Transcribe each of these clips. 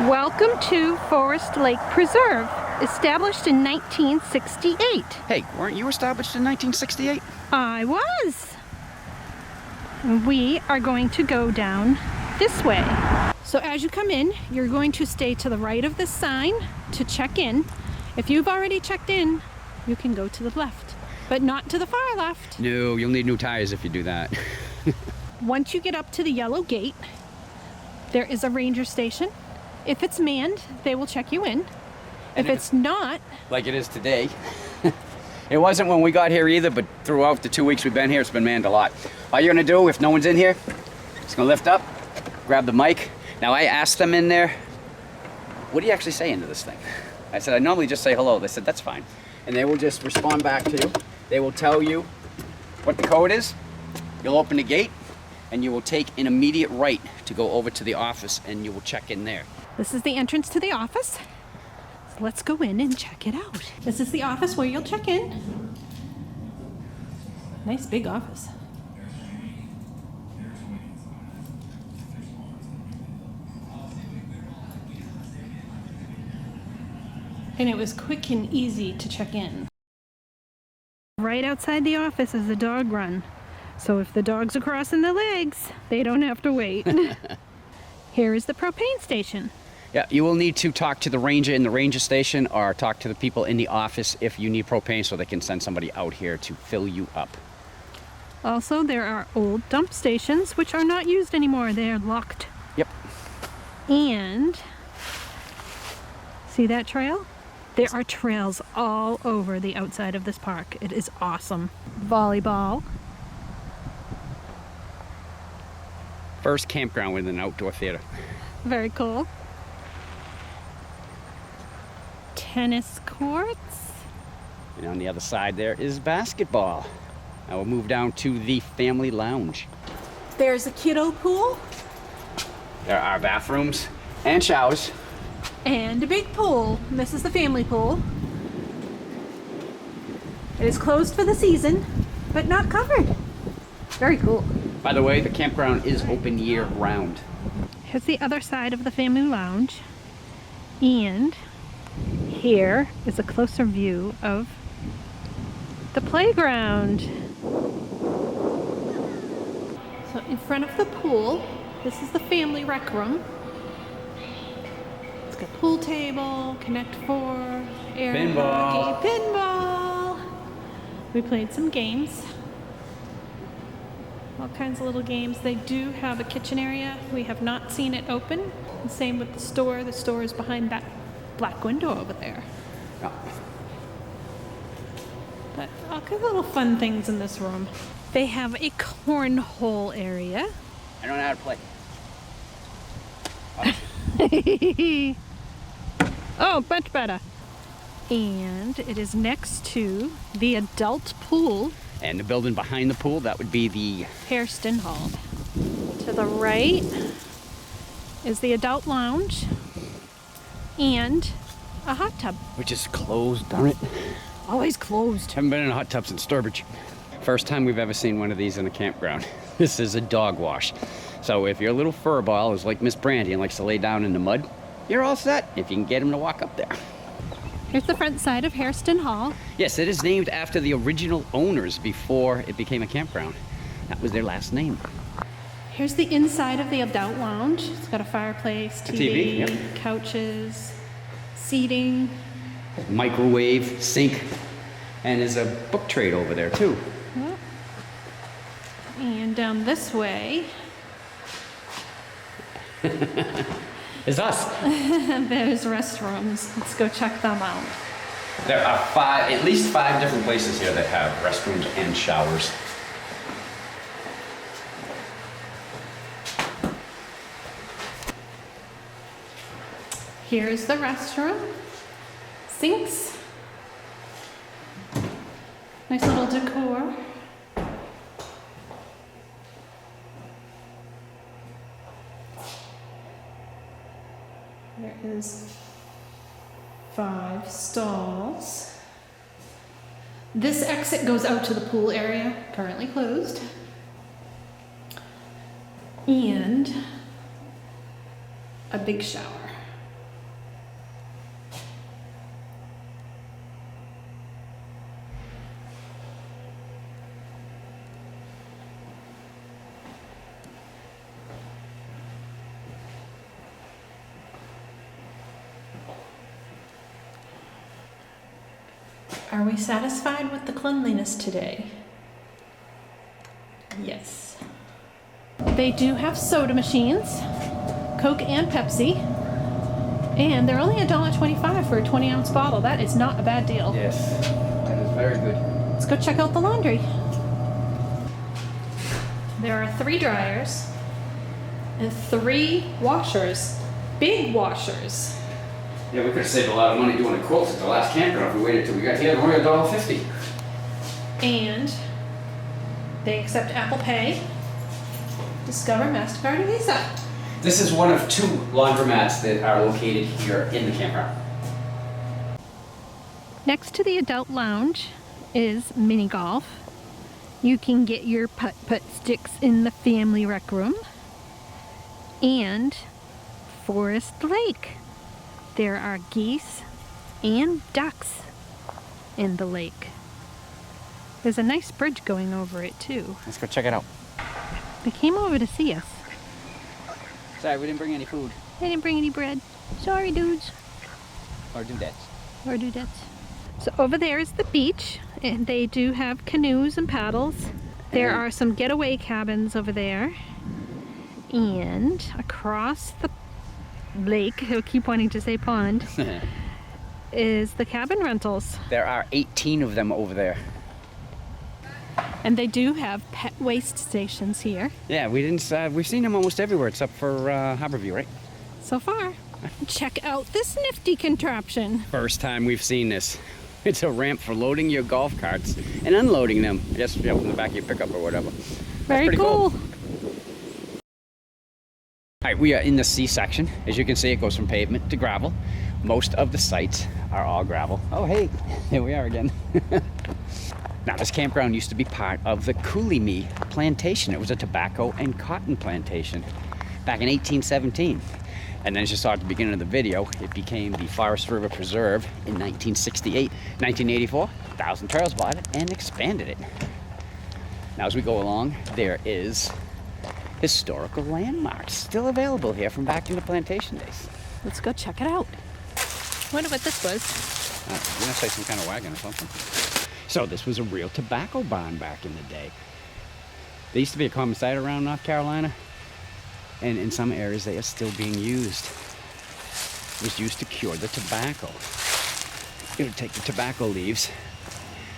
Welcome to Forest Lake Preserve, established in 1968. Hey, weren't you established in 1968? I was. We are going to go down this way. So as you come in, you're going to stay to the right of this sign to check in. If you've already checked in, you can go to the left, but not to the far left. No, you'll need new tires if you do that. Once you get up to the yellow gate, there is a ranger station. If it's manned, they will check you in. If it's not, like it is today. It wasn't when we got here either, but throughout the 2 weeks we've been here, it's been manned a lot. All you're gonna do, if no one's in here, just gonna lift up, grab the mic. Now I asked them in there, what do you actually say into this thing? I said, I normally just say hello. They said, that's fine. And they will just respond back to you. They will tell you what the code is. You'll open the gate and you will take an immediate right to go over to the office and you will check in there. this is the entrance to the office. So let's go in and check it out. This is the office where you'll check in. Nice big office. And it was quick and easy to check in. Right outside the office is a dog run. So if the dogs are crossing their legs, they don't have to wait. Here is the propane station. Yeah, you will need to talk to the ranger in the ranger station or talk to the people in the office if you need propane so they can send somebody out here to fill you up. Also, there are old dump stations which are not used anymore. They are locked. Yep. And see that trail? There are trails all over the outside of this park. It is awesome. Volleyball. First campground with an outdoor theater. Very cool. Tennis courts. And on the other side there is basketball. Now we'll move down to the family lounge. There's a kiddo pool. There are bathrooms and showers. And a big pool. This is the family pool. It is closed for the season, but not covered. Very cool. By the way, the campground is open year-round. Here's the other side of the family lounge. And here is a closer view of the playground. So in front of the pool, this is the family rec room. It's got pool table, Connect 4, air Pinball. hockey, pinball. We played some games. All kinds of little games. They do have a kitchen area. We have not seen it open. The same with the store. The store is behind that black window over there. Oh. But all kinds of little fun things in this room. They have a cornhole area. I don't know how to play. Oh, much better. And it is next to the adult pool. And the building behind the pool, that would be the Hairston Hall. To the right is the adult lounge and a hot tub. which is closed, darn it. Always closed. Haven't been in a hot tub since Sturbridge. First time we've ever seen one of these in a campground. This is a dog wash. So if your little fur ball is like Miss Brandy and likes to lay down in the mud, you're all set if you can get him to walk up there. Here's the front side of Hairston Hall. Yes, it is named after the original owners before it became a campground. That was their last name. Here's the inside of the adult lounge. It's got a fireplace, TV, yep. couches, seating. Microwave, sink, and there's a book trade over there too. Yep. And down this way, It's us. there's restrooms. Let's go check them out. There are at least five different places here that have restrooms and showers. Here's the restroom. Sinks. Nice little decor. There is 5 stalls. This exit goes out to the pool area, currently closed. And a big shower. Are we satisfied with the cleanliness today? Yes. They do have soda machines, Coke and Pepsi, and they're only $1.25 for a 20-ounce bottle. That is not a bad deal. Yes, that is very good. Let's go check out the laundry. There are 3 dryers and 3 washers, big washers. Yeah, we could have saved a lot of money doing the quotes at the last campground if we waited till we got here. Only $1.50. And they accept Apple Pay, Discover, MasterCard, and Visa. This is one of 2 laundromats that are located here in the campground. Next to the adult lounge is mini golf. You can get your putt-putt sticks in the family rec room. And Forest Lake. There are geese and ducks in the lake. There's a nice bridge going over it too. Let's go check it out. They came over to see us. Sorry, we didn't bring any food. They didn't bring any bread. Sorry, dudes. Or dudettes. Or dudettes. So over there is the beach, and they do have canoes and paddles. There are some getaway cabins over there. And across the lake, I keep wanting to say pond, is the cabin rentals. There are 18 of them over there. And they do have pet waste stations here. Yeah, we've seen them almost everywhere except for Harborview, right? So far. Check out this nifty contraption. First time we've seen this. It's a ramp for loading your golf carts and unloading them. I guess, you know, from the back of your pickup or whatever. Very cool. All right, we are in the C section. As you can see, it goes from pavement to gravel. Most of the sites are all gravel. Oh, hey, here we are again. Now, this campground used to be part of the Cooley plantation. It was a tobacco and cotton plantation back in 1817. And then, as you saw at the beginning of the video, it became the Forest River Preserve in 1968. 1984, Thousand Trails bought it and expanded it. Now, as we go along, there is historical landmarks still available here from back in the plantation days. Let's go check it out. Wonder what this was. I'm gonna say some kind of wagon or something. So this was a real tobacco barn back in the day. There used to be a common site around North Carolina, and in some areas they are still being used. It was used to cure the tobacco. You would take the tobacco leaves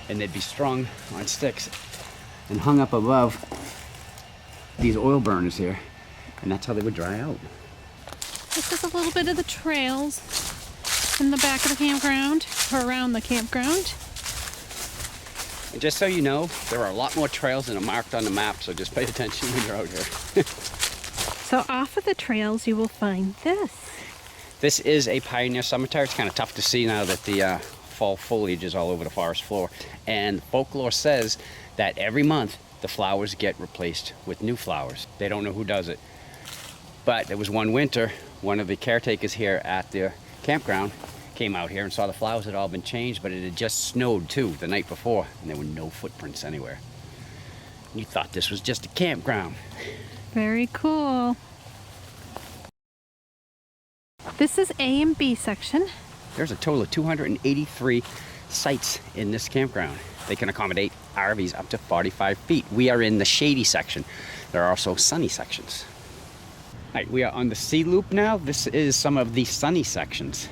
and they'd be strung on sticks and hung up above these oil burners here, and that's how they would dry out. This is a little bit of the trails in the back of the campground, or around the campground. And just so you know, there are a lot more trails than are marked on the map, so just pay attention when you're out here. So off of the trails you will find this. This is a pioneer cemetery. It's kind of tough to see now that the fall foliage is all over the forest floor. And folklore says that every month the flowers get replaced with new flowers. They don't know who does it. But there was one winter, one of the caretakers here at the campground came out here and saw the flowers had all been changed, but it had just snowed too the night before, and there were no footprints anywhere. You thought this was just a campground. Very cool. This is A and B section. There's a total of 283 sites in this campground. They can accommodate RVs up to 45 feet. We are in the shady section. There are also sunny sections. All right, we are on the C loop now. This is some of the sunny sections.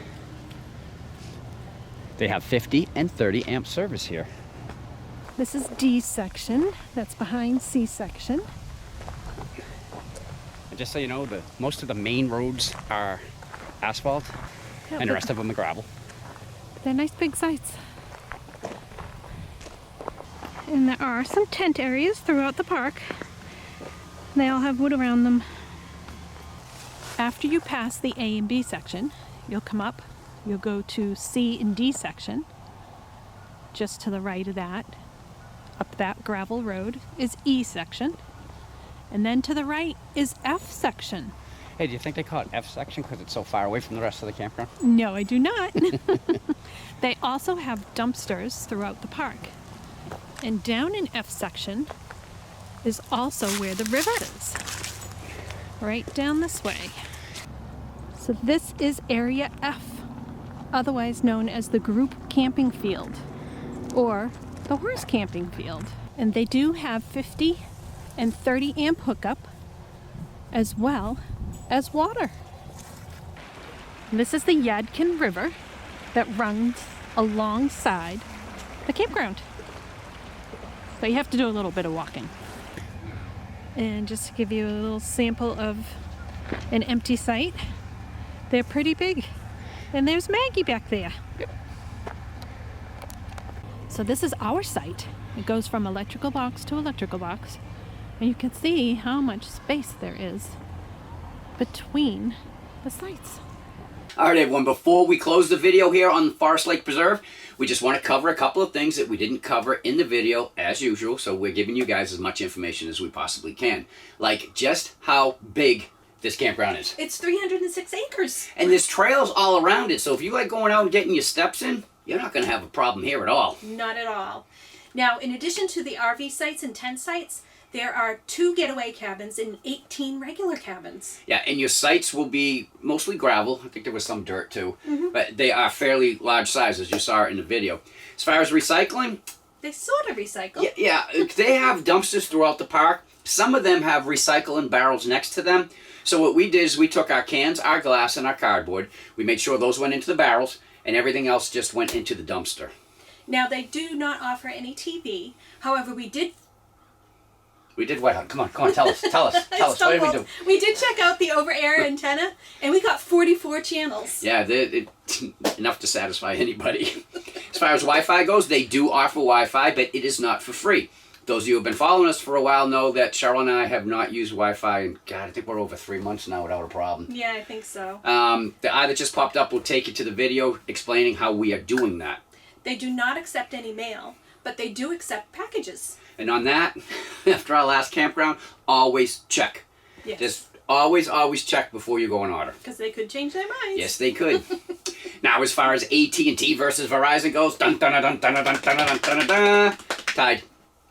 They have 50 and 30 amp service here. This is D section. That's behind C section. And just so you know, most of the main roads are asphalt, Yeah, and the rest of them are gravel. They're nice big sites. And there are some tent areas throughout the park. They all have wood around them. After you pass the A and B section, you'll come up, you'll go to C and D section. Just to the right of that, up that gravel road, is E section. And then to the right is F section. Hey, do you think they call it F section because it's so far away from the rest of the campground? No, I do not. They also have dumpsters throughout the park. And down in F section is also where the river is. Right down this way. So this is Area F, otherwise known as the group camping field. or the horse camping field. And they do have 50 and 30 amp hookup as well as water. And this is the Yadkin River that runs alongside the campground. But you have to do a little bit of walking. And just to give you a little sample of an empty site, they're pretty big. And there's Maggie back there. Yep. So this is our site. It goes from electrical box to electrical box. And you can see how much space there is between the sites. All right, everyone, before we close the video here on Forest Lake Preserve, we just want to cover a couple of things that we didn't cover in the video as usual, so we're giving you guys as much information as we possibly can. Like just how big this campground is. It's 306 acres. And there's trails all around it, so if you like going out and getting your steps in, you're not going to have a problem here at all. Not at all. Now, in addition to the RV sites and tent sites, there are 2 getaway cabins and 18 regular cabins. Yeah, and your sites will be mostly gravel. I think there was some dirt too. But they are fairly large sizes. You saw it in the video. As far as recycling, They sort of recycle. yeah, they have dumpsters throughout the park. Some of them have recycling barrels next to them. So what we did is we took our cans, our glass, and our cardboard. We made sure those went into the barrels, and everything else just went into the dumpster. Now, they do not offer any TV. However, we did what? Hon? Come on, tell us. Tell us. What did we do? We did check out the over-air antenna, and we got 44 channels. Yeah, enough to satisfy anybody. As far as Wi-Fi goes, they do offer Wi-Fi, but it is not for free. Those of you who have been following us for a while know that Cheryl and I have not used Wi-Fi in, God, I think we're over 3 months now without a problem. Yeah, I think so. The eye that just popped up will take you to the video explaining how we are doing that. They do not accept any mail, but they do accept packages. And on that, after our last campground, always check. Yes. Just always check before you go and order. Because they could change their minds. Yes, they could. Now, as far as AT&T versus Verizon goes, dun dun dun dun dun dun dun dun dun dun, tied.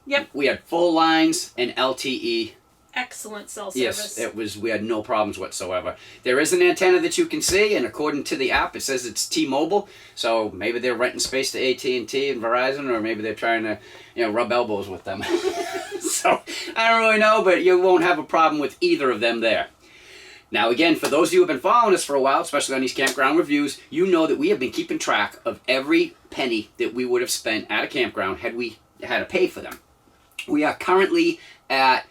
Yep. We had full lines and LTE. Excellent cell Yes, service. we had no problems whatsoever. There is an antenna that you can see, and according to the app, it says it's T-Mobile. So maybe they're renting space to AT&T and Verizon, or maybe they're trying to, rub elbows with them. So I don't really know, but you won't have a problem with either of them there. Now, again, for those of you who have been following us for a while, especially on these campground reviews, you know that we have been keeping track of every penny that we would have spent at a campground had we had to pay for them. We are currently at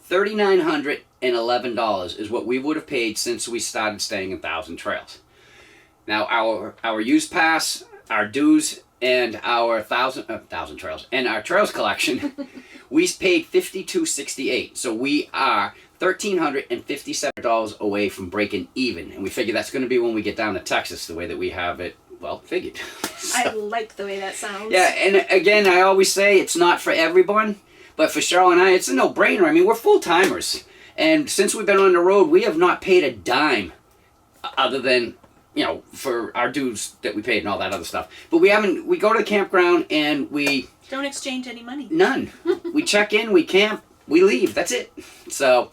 $3,911 is what we would have paid since we started staying in Thousand Trails. Now, our used pass, our dues, and our Thousand Trails and our Trails collection, we paid $5,268. So we are $1,357 away from breaking even, and we figure that's going to be when we get down to Texas, the way that we have it. Well, figured. I like the way that sounds. Yeah, and again, I always say it's not for everyone. But for Cheryl and I, it's a no-brainer. I mean, we're full-timers. And since we've been on the road, we have not paid a dime other than, for our dues that we paid and all that other stuff. But we go to the campground and we... Don't exchange any money. None. We check in, we camp, we leave. That's it. So...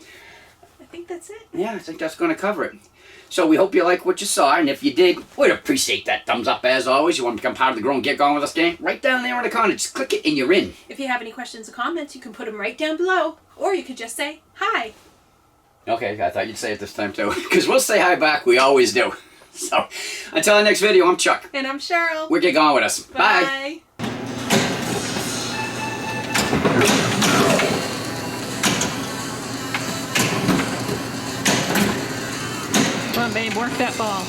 I think that's it. Yeah, I think that's going to cover it. So we hope you like what you saw, and if you did, we'd appreciate that thumbs up as always. You want to become part of the Grow and Get Going With Us gang? Right down there in the corner, just click it and you're in. If you have any questions or comments, you can put them right down below, or you could just say hi. Okay, I thought you'd say it this time too, because we'll say hi back, we always do. So, until our next video, I'm Chuck. And I'm Cheryl. We're Get Going With Us. Bye. Bye. Come on, babe, work that ball.